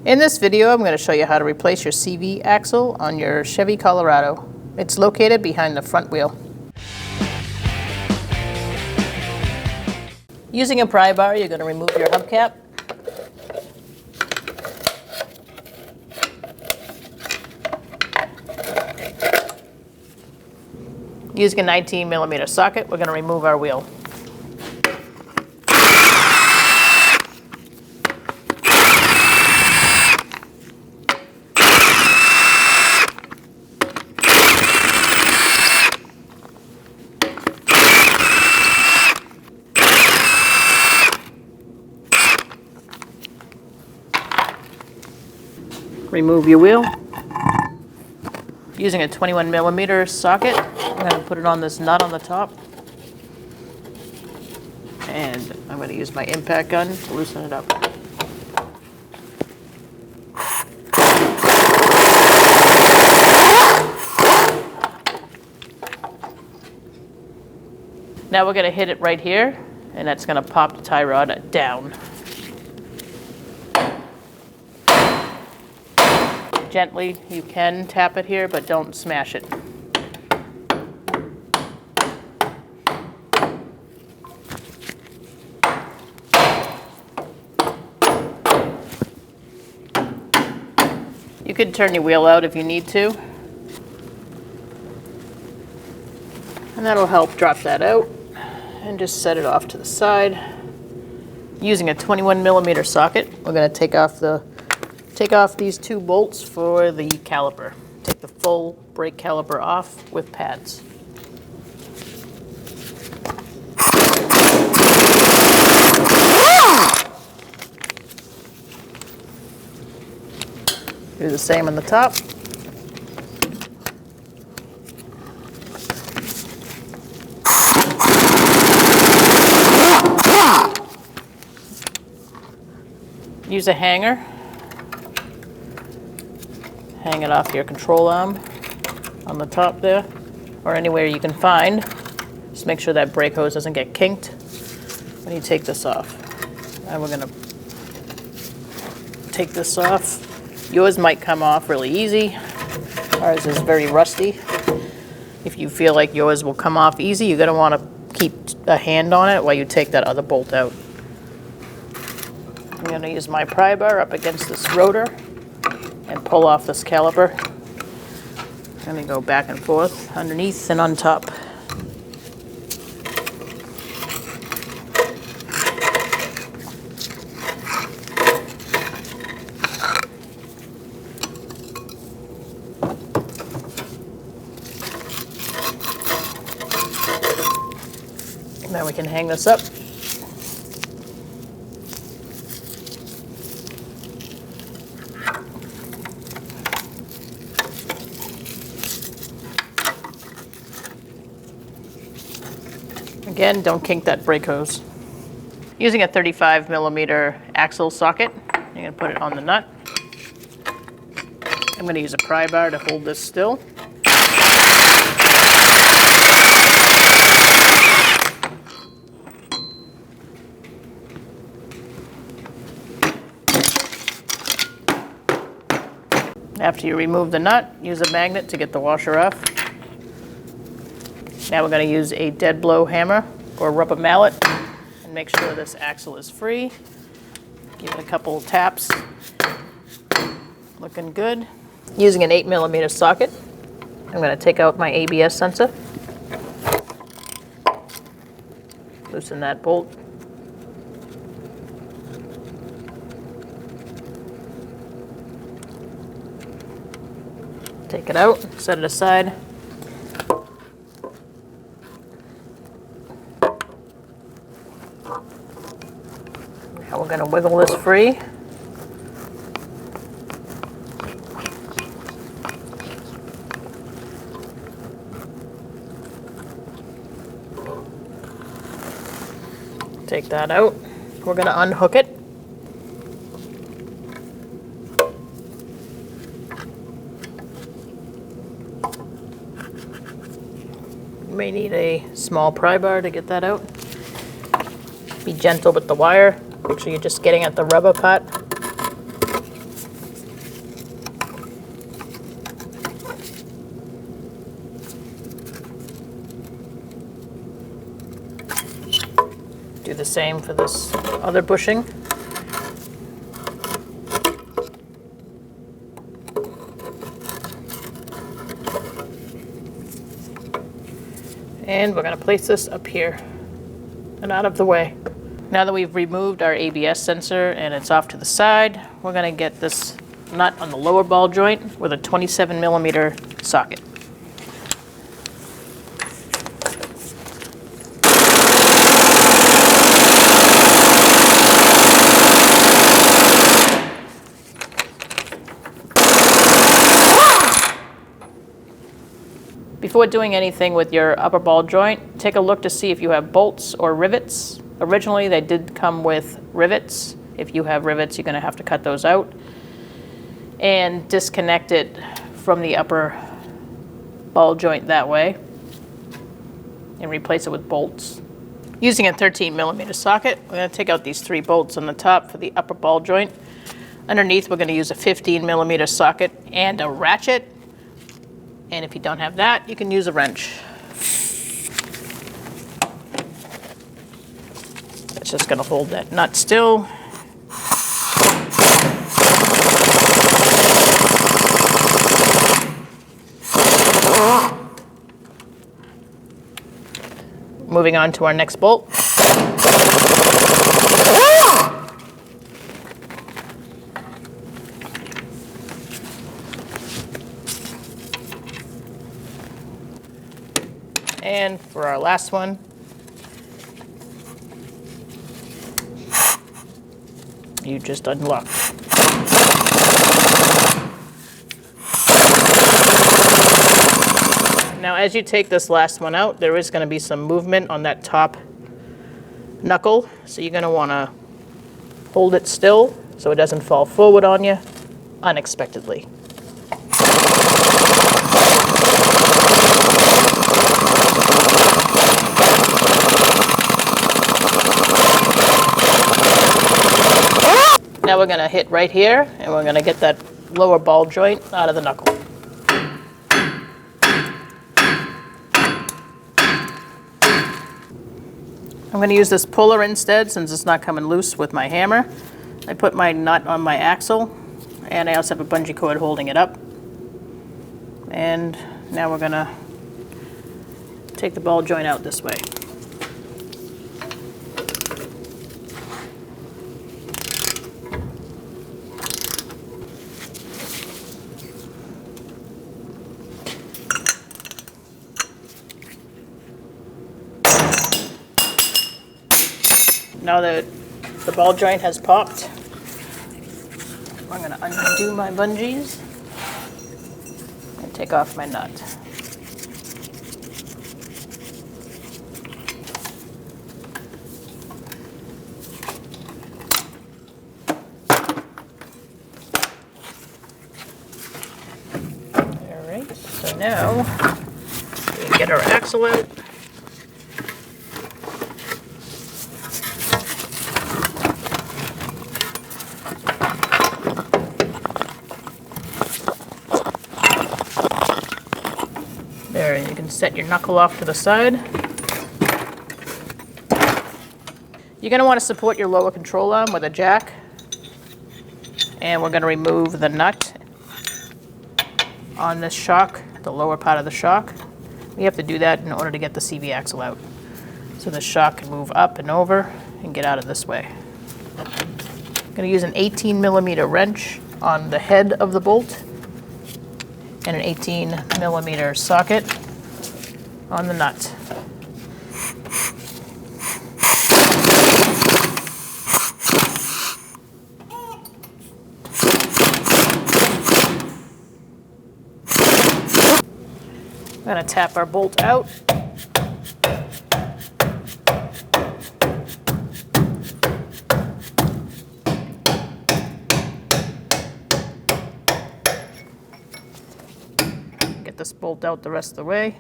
In this video, I'm going to show you how to replace your CV axle on your Chevy Colorado. It's located behind the front wheel. Using a pry bar, you're going to remove your hubcap. Using a 19mm socket, we're going to remove our wheel. Remove your wheel. Using a 21mm socket, I'm going to put it on this nut on the top. And I'm going to use my impact gun to loosen it up. Now we're going to hit it right here, and that's going to pop the tie rod down. Gently, you can tap it here, but don't smash it. You could turn your wheel out if you need to. And that'll help drop that out. And just set it off to the side. Using a 21mm socket, we're going to take off these two bolts for the caliper. Take the full brake caliper off with pads. Do the same on the top. Use a hanger. Hang it off your control arm on the top there, or anywhere you can find. Just make sure that brake hose doesn't get kinked when you take this off. And we're gonna take this off. Yours might come off really easy. Ours is very rusty. If you feel like yours will come off easy, you're gonna wanna keep a hand on it while you take that other bolt out. I'm gonna use my pry bar up against this rotor and pull off this caliper. Let me go back and forth, underneath and on top. Now we can hang this up. Again, don't kink that brake hose. Using a 35mm axle socket, you're going to put it on the nut. I'm going to use a pry bar to hold this still. After you remove the nut, use a magnet to get the washer off. Now we're going to use a dead blow hammer or rubber mallet and make sure this axle is free. Give it a couple taps. Looking good. Using an 8mm socket, I'm going to take out my ABS sensor. Loosen that bolt. Take it out, set it aside. Now we're going to wiggle this free. Take that out. We're going to unhook it. You may need a small pry bar to get that out. Be gentle with the wire. Make sure you're just getting at the rubber part. the same for this other bushing. And we're going to place this up here and out of the way. Now that we've removed our ABS sensor and it's off to the side, we're going to get this nut on the lower ball joint with a 27mm socket. Before doing anything with your upper ball joint, take a look to see if you have bolts or rivets. Originally, they did come with rivets. If you have rivets, you're going to have to cut those out and disconnect it from the upper ball joint that way and replace it with bolts. Using a 13mm socket, we're going to take out these 3 bolts on the top for the upper ball joint. Underneath, we're going to use a 15mm socket and a ratchet. And if you don't have that, you can use a wrench. It's just going to hold that nut still. Moving on to our next bolt. And for our last one, you just unlock. Now, as you take this last one out, there is going to be some movement on that top knuckle, so you're going to want to hold it still so it doesn't fall forward on you unexpectedly. Now we're going to hit right here, and we're going to get that lower ball joint out of the knuckle. I'm going to use this puller instead since it's not coming loose with my hammer. I put my nut on my axle, and I also have a bungee cord holding it up. And now we're going to take the ball joint out this way. Now that the ball joint has popped, I'm going to undo my bungees and take off my nut. All right, so now we can get our axle out. There, you can set your knuckle off to the side. You're going to want to support your lower control arm with a jack. And we're going to remove the nut on this shock, the lower part of the shock. We have to do that in order to get the CV axle out. So the shock can move up and over and get out of this way. I'm going to use an 18mm wrench on the head of the bolt and an 18mm socket on the nut. I'm going to tap our bolt out. Get this bolt out the rest of the way.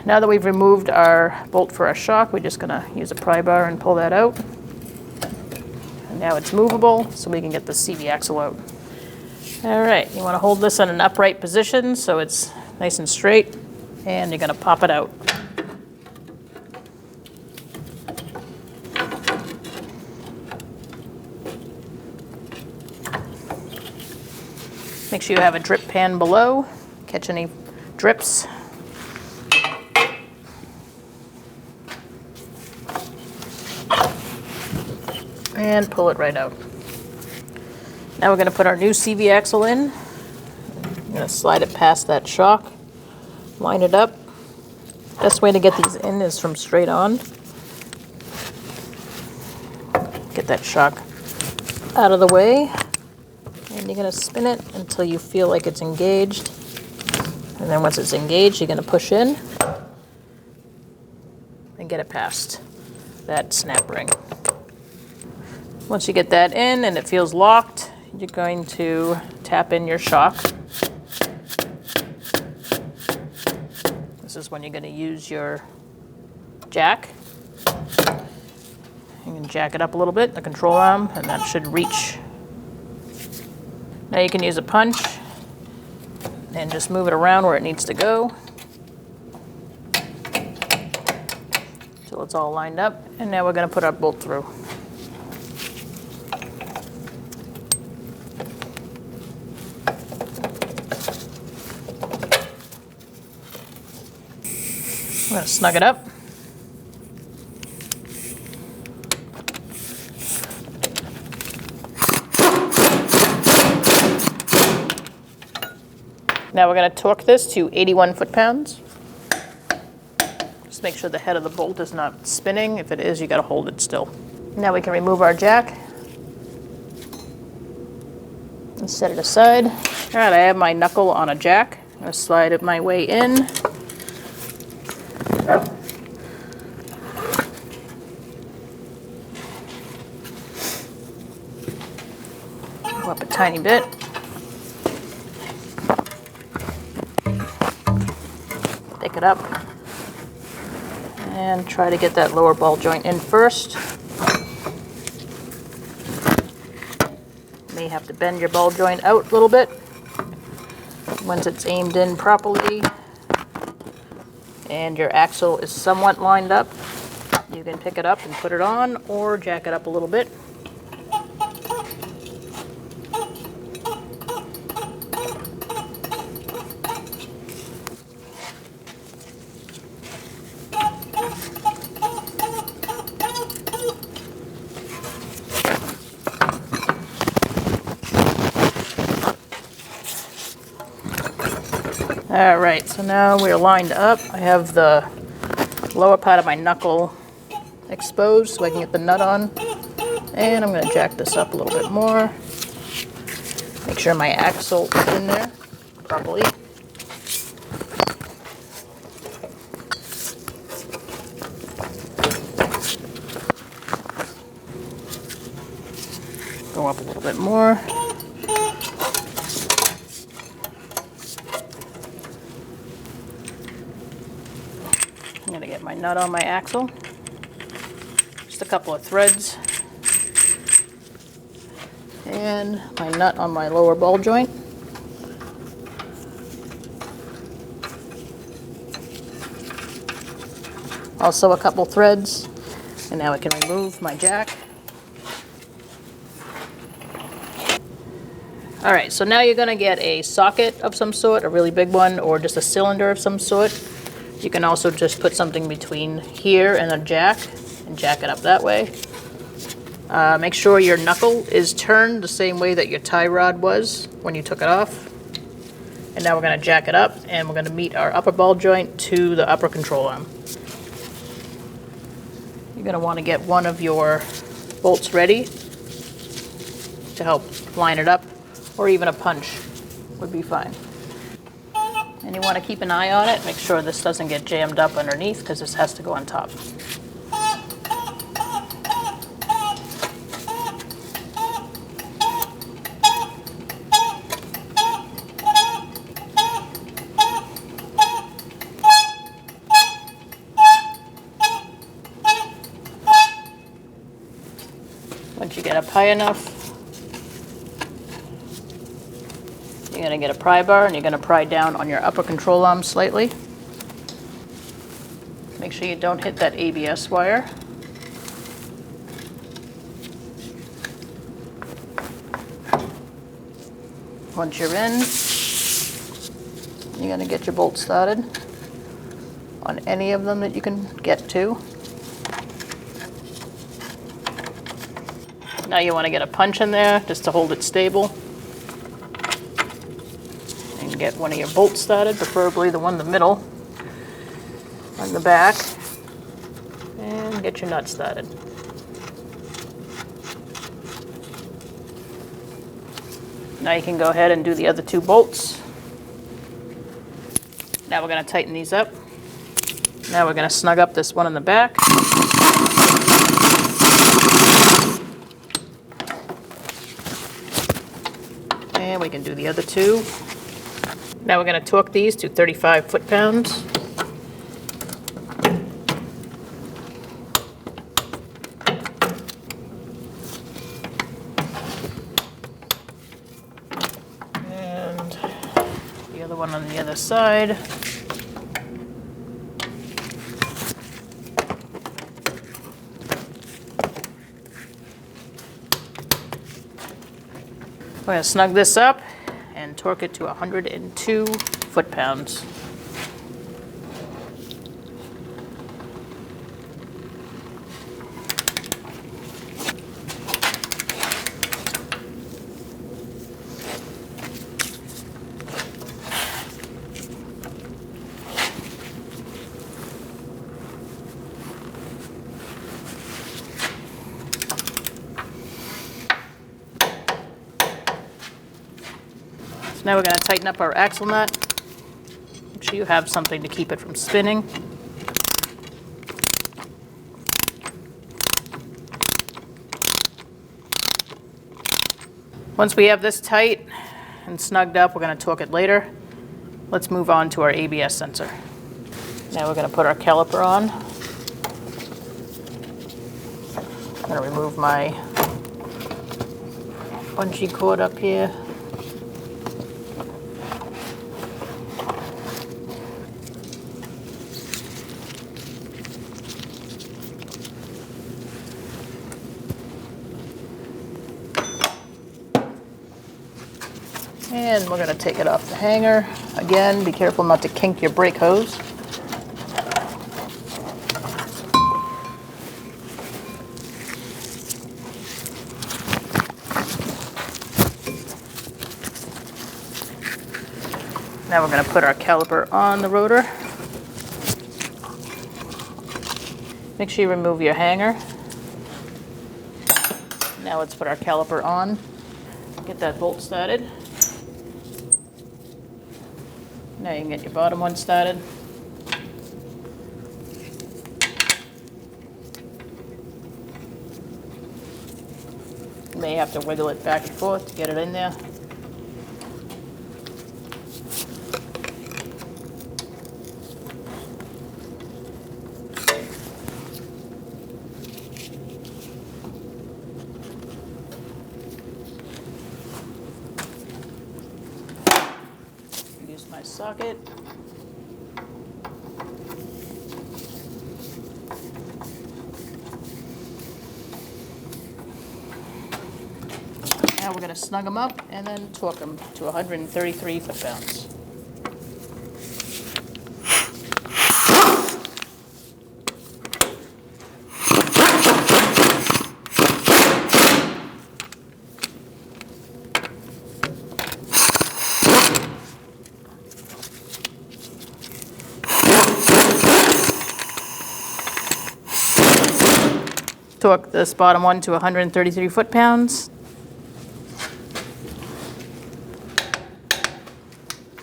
Now that we've removed our bolt for our shock, we're just going to use a pry bar and pull that out. And now it's movable, so we can get the CV axle out. All right, you want to hold this in an upright position so it's nice and straight, and you're going to pop it out. Make sure you have a drip pan below, catch any drips. And pull it right out. Now we're going to put our new CV axle in. I'm going to slide it past that shock, line it up. Best way to get these in is from straight on. Get that shock out of the way. And you're going to spin it until you feel like it's engaged. And then once it's engaged, you're going to push in and get it past that snap ring. Once you get that in and it feels locked, you're going to tap in your shock. This is when you're going to use your jack. You can jack it up a little bit, the control arm, and that should reach. Now you can use a punch and just move it around where it needs to go until it's all lined up. And now we're going to put our bolt through. I'm going to snug it up. Now we're going to torque this to 81 foot-pounds. Just make sure the head of the bolt is not spinning. If it is, you got to hold it still. Now we can remove our jack and set it aside. All right, I have my knuckle on a jack. I'm going to slide it my way in. Go up a tiny bit. Pick it up and try to get that lower ball joint in first. You may have to bend your ball joint out a little bit. Once it's aimed in properly and your axle is somewhat lined up, you can pick it up and put it on or jack it up a little bit. All right, so now we're lined up. I have the lower part of my knuckle exposed so I can get the nut on. And I'm going to jack this up a little bit more. Make sure my axle is in there properly. Go up a little bit more. I'm going to get my nut on my axle. Just a couple of threads. And my nut on my lower ball joint. Also a couple threads. And now I can remove my jack. All right, so now you're going to get a socket of some sort, a really big one, or just a cylinder of some sort. You can also just put something between here and a jack and jack it up that way. Make sure your knuckle is turned the same way that your tie rod was when you took it off. And now we're going to jack it up and we're going to meet our upper ball joint to the upper control arm. You're going to want to get one of your bolts ready to help line it up, or even a punch would be fine. And you want to keep an eye on it, make sure this doesn't get jammed up underneath because this has to go on top. Once you get up high enough, You're going to get a pry bar and you're going to pry down on your upper control arm slightly. Make sure you don't hit that ABS wire. Once you're in, you're going to get your bolt started on any of them that you can get to. Now you want to get a punch in there just to hold it stable. And get one of your bolts started, preferably the one in the middle, on the back. And get your nut started. Now you can go ahead and do the other two bolts. Now we're going to tighten these up. Now we're going to snug up this one in the back. And we can do the other two. Now we're going to torque these to 35 foot-pounds. One on the other side. We're going to snug this up and torque it to 102 foot-pounds. Now we're going to tighten up our axle nut. Make sure you have something to keep it from spinning. Once we have this tight and snugged up, we're going to torque it later. Let's move on to our ABS sensor. Now we're going to put our caliper on. I'm going to remove my bungee cord up here. And we're going to take it off the hanger. Again, be careful not to kink your brake hose. Now we're going to put our caliper on the rotor. Make sure you remove your hanger. Now let's put our caliper on. Get that bolt started. Now you can get your bottom one started. You may have to wiggle it back and forth to get it in there. Use my socket. Now we're going to snug them up and then torque them to 133 foot-pounds. Torque this bottom one to 133 foot-pounds.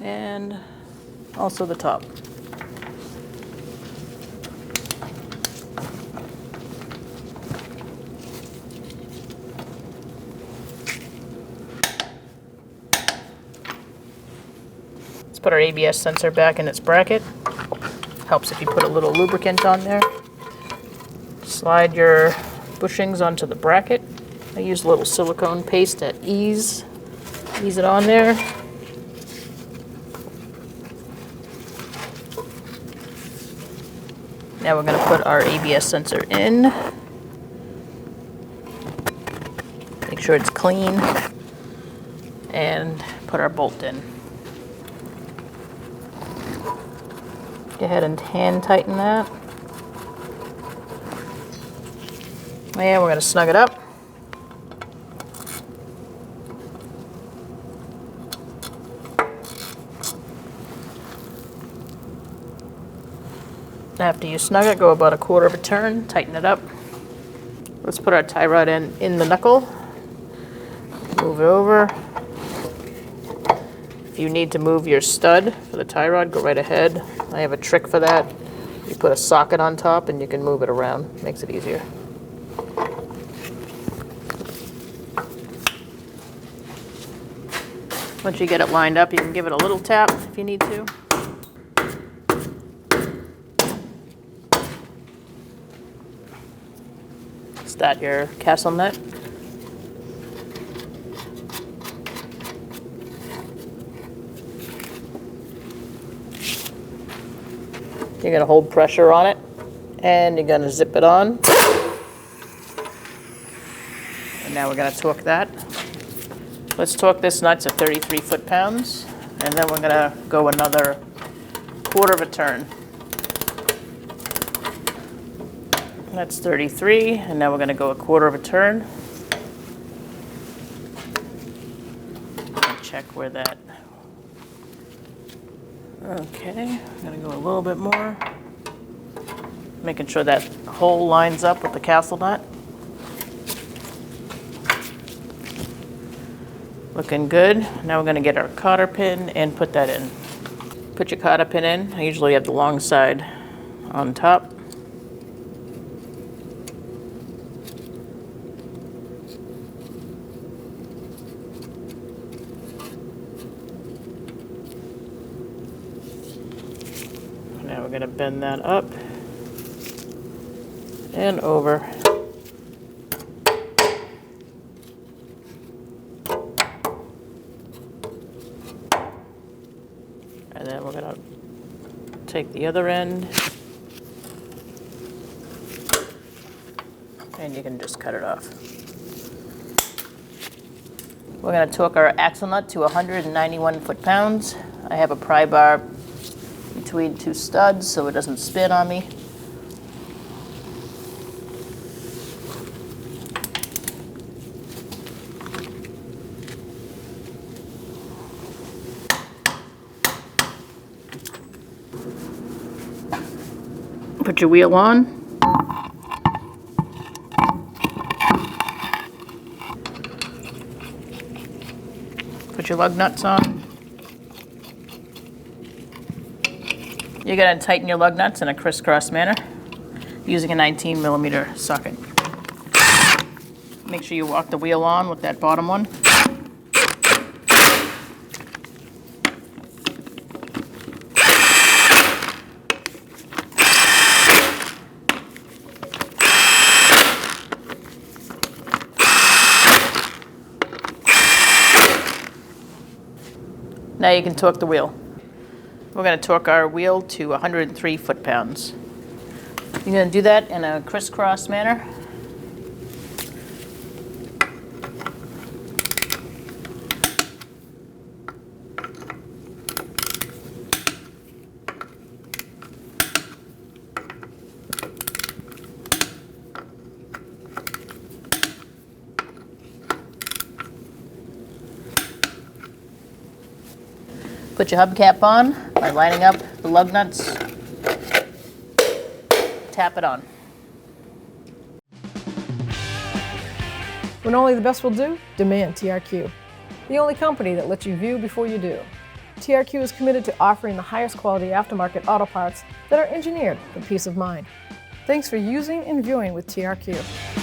And also the top. Let's put our ABS sensor back in its bracket. Helps if you put a little lubricant on there. Slide your bushings onto the bracket. I use a little silicone paste to ease it on there. Now we're going to put our ABS sensor in. Make sure it's clean. And put our bolt in. Go ahead and hand tighten that. And we're going to snug it up. After you snug it, go about a quarter of a turn, tighten it up. Let's put our tie rod in the knuckle. Move it over. If you need to move your stud for the tie rod, go right ahead. I have a trick for that. You put a socket on top and you can move it around. Makes it easier. Once you get it lined up, you can give it a little tap if you need to. Is that your castle nut? You're going to hold pressure on it, and you're going to zip it on. And now we're going to torque that. Let's torque this nut to 33 foot-pounds, and then we're going to go another quarter of a turn. That's 33, and now we're going to go a quarter of a turn. Check where that... Okay, I'm going to go a little bit more. Making sure that hole lines up with the castle nut. Looking good. Now we're going to get our cotter pin and put that in. Put your cotter pin in. I usually have the long side on top. Now we're going to bend that up and over. And then we're going to take the other end and you can just cut it off. We're going to torque our axle nut to 191 foot-pounds. I have a pry bar between two studs so it doesn't spin on me. Put your wheel on. Put your lug nuts on. You're going to tighten your lug nuts in a crisscross manner using a 19mm socket. Make sure you walk the wheel on with that bottom one. Now you can torque the wheel. We're going to torque our wheel to 103 foot-pounds. You're going to do that in a crisscross manner. Put your hubcap on by lining up the lug nuts. Tap it on. When only the best will do, demand TRQ. The only company that lets you view before you do. TRQ is committed to offering the highest quality aftermarket auto parts that are engineered for peace of mind. Thanks for using and viewing with TRQ.